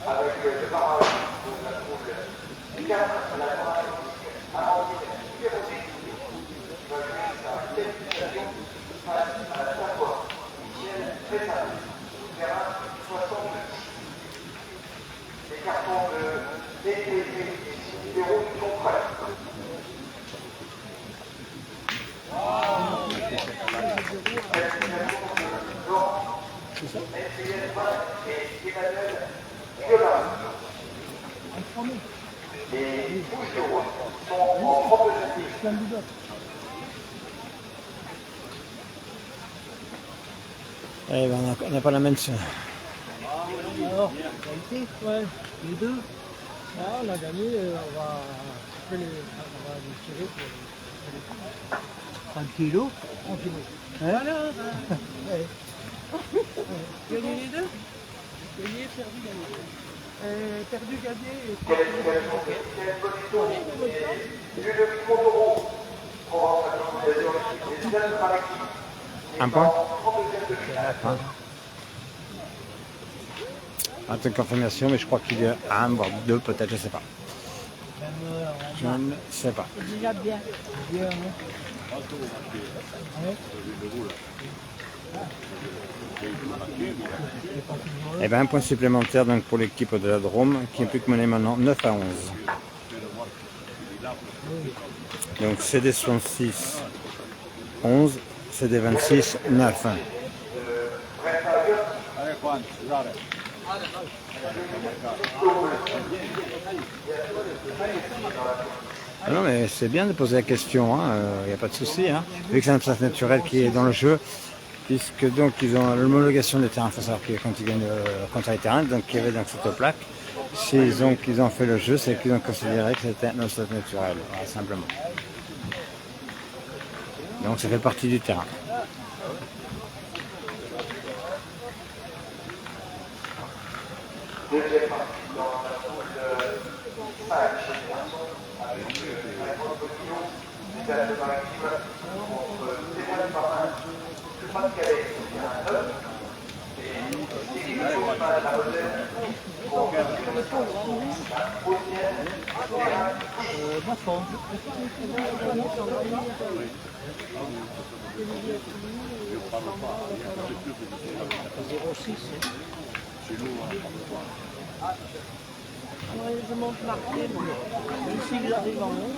S6: Avec le barrage de la poule 4, la barrage Amandine Véronique va jouer sa qualification face à la Savoie Michel Frétin, terrain 70. Les cartons de DTV et 6 numéros sont prêts. Laurent, Emmanuel et Emmanuel Viola. Les Bouches du Rhône sont en propre justice.
S1: Eh ben, on n'a pas la même.
S7: Alors, qualité, ouais, les deux. Là, on a gagné, on va les tirer pour les 30 kilos. 30 kilos. Voilà. Ouais. Gagné les deux. Gagné, perdu, gagné. Perdu, gagné.
S6: Qualification de Michel Bonito et Ludovic Montaureau. Pour la qualification des Alpes-Maritimes.
S1: Un point.
S6: En 32e de finale.
S1: Attends confirmation, mais je crois qu'il y a un, voire deux peut-être, je ne sais pas. Je ne sais pas.
S7: C'est déjà bien. Bien, hein.
S1: Eh bien, un point supplémentaire donc, pour l'équipe de la Drôme qui est plus que menée maintenant 9 à 11. Donc CD 66 11, CD 26 9. Ah non mais c'est bien de poser la question, il n'y a pas de souci. Vu que c'est un espace naturel qui est dans le jeu, puisque donc ils ont l'homologation des terrains, il faut savoir quand ils gagnent contre les terrains, donc il y avait donc cette plaque. S'ils ont fait le jeu, c'est qu'ils ont considéré que c'était un espace naturel, voilà, simplement. Donc ça fait partie du terrain.
S6: Deuxième partie dans la poule 5 chez les garçons avec Raymond Botillon des Alpes-Maritimes contre Stéphane Marin de Pas-de-Calais qui a un 9 et Cyril Chauvin de la Moselle contre la Haute-Vienne terrain
S5: 10. Ouais, je monte marqué, moi. Ici, j'arrive en haut.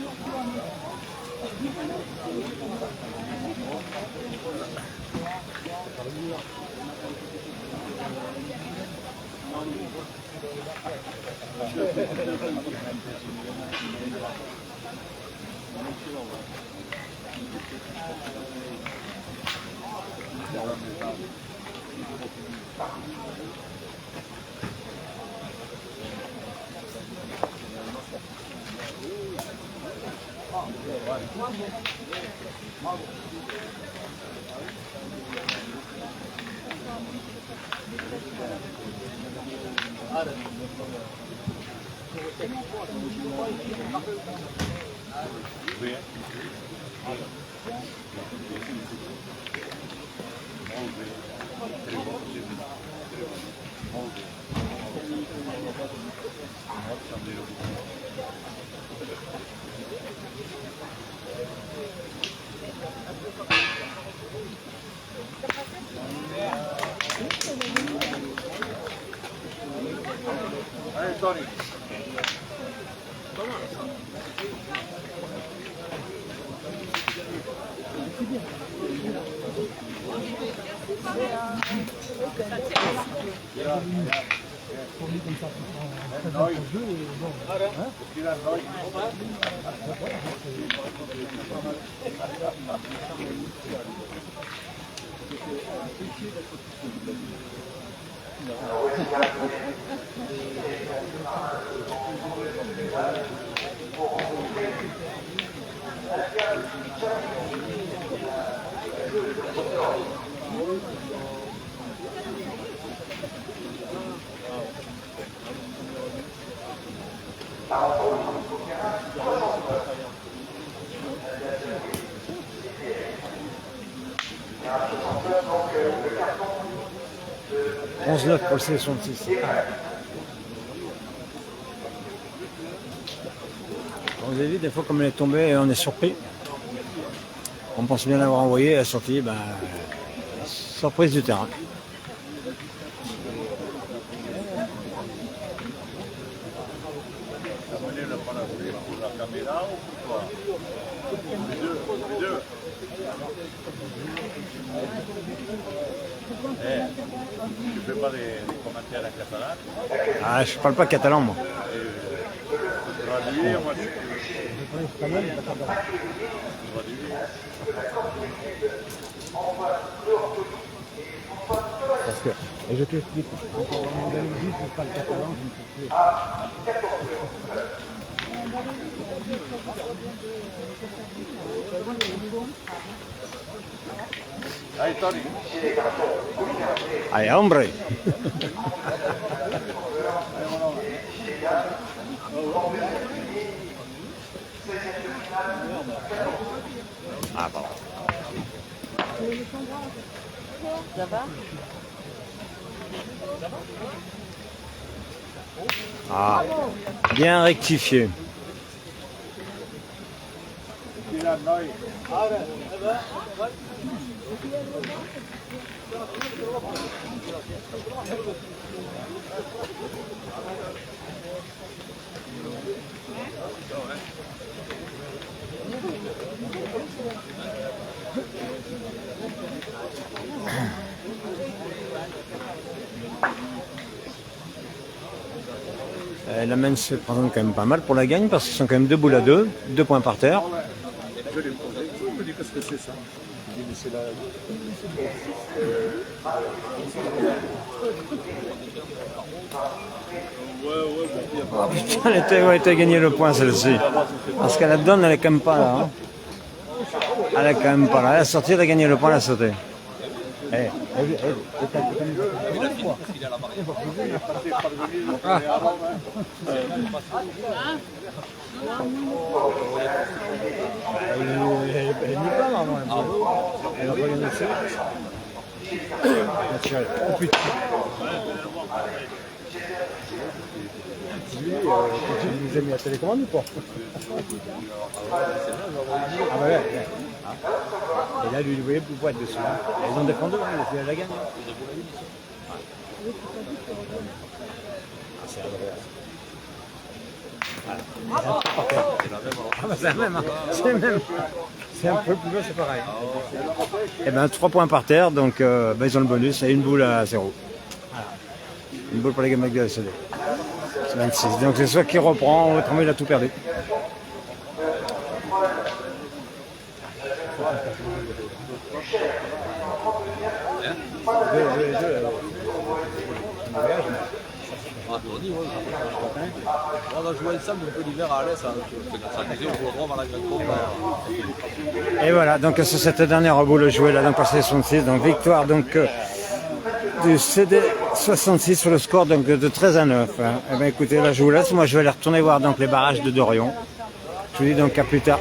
S2: Allez, Tony.
S6: pour rencontrer
S1: 11-9 pour le CD66. Vous avez vu, des fois, comme elle est tombée, on est surpris. On pense bien l'avoir envoyé, elle est sortie, ben, surprise du terrain.
S2: Amenez le panafrique pour la caméra ou pour toi? Les deux. Tu fais pas des commentaires en catalan?
S1: Ah, je parle pas catalan, moi.
S2: Traduire, moi je
S7: Parce que, et je t'explique, quand on en Andalousie, je parle catalan, je ne sais plus.
S2: Allez, Tony.
S1: Allez, hombre. Ah, pardon.
S5: Ça va?
S1: Ah, bien rectifié. La main se présente quand même pas mal pour la gagne parce qu'ils sont quand même 2 boules à 2, 2 points par terre.
S2: Je l'ai posé. Je me dis qu'est-ce que c'est ça? Je dis mais c'est la...
S1: Oh putain, elle était gagné le point celle-ci. Parce qu'elle la donne, elle est quand même pas là. Hein. Elle est quand même pas là. Elle a sorti, elle a gagné le point, elle a sauté. Oh putain.
S7: Lui, tu nous as mis la télécommande ou pas? Ah bah ouais. Et là, lui, il voyait plus boîte dessus. Ils ont défendu, hein, il a la gagne. C'est agréable. Ah bah c'est la même, hein. C'est la même. C'est un peu plus bas, c'est pareil.
S1: Et ben 3 points par terre, donc ben, ils ont le bonus et une boule à 0. Voilà. Une boule pour les gamins de la CD. C'est 26. Donc c'est soit qui reprend, autrement il a tout perdu.
S3: On a joué ensemble un peu l'hiver à Alès, ça disait au Vaudrome à la Grande Pompe.
S1: Et voilà, donc sur cette dernière boule jouée là, donc par 66, donc victoire donc du CD 66 sur le score donc de 13-9. Hein. Et ben écoutez, là je vous laisse, moi je vais aller retourner voir donc les barrages de Dorion. Je vous dis donc à plus tard.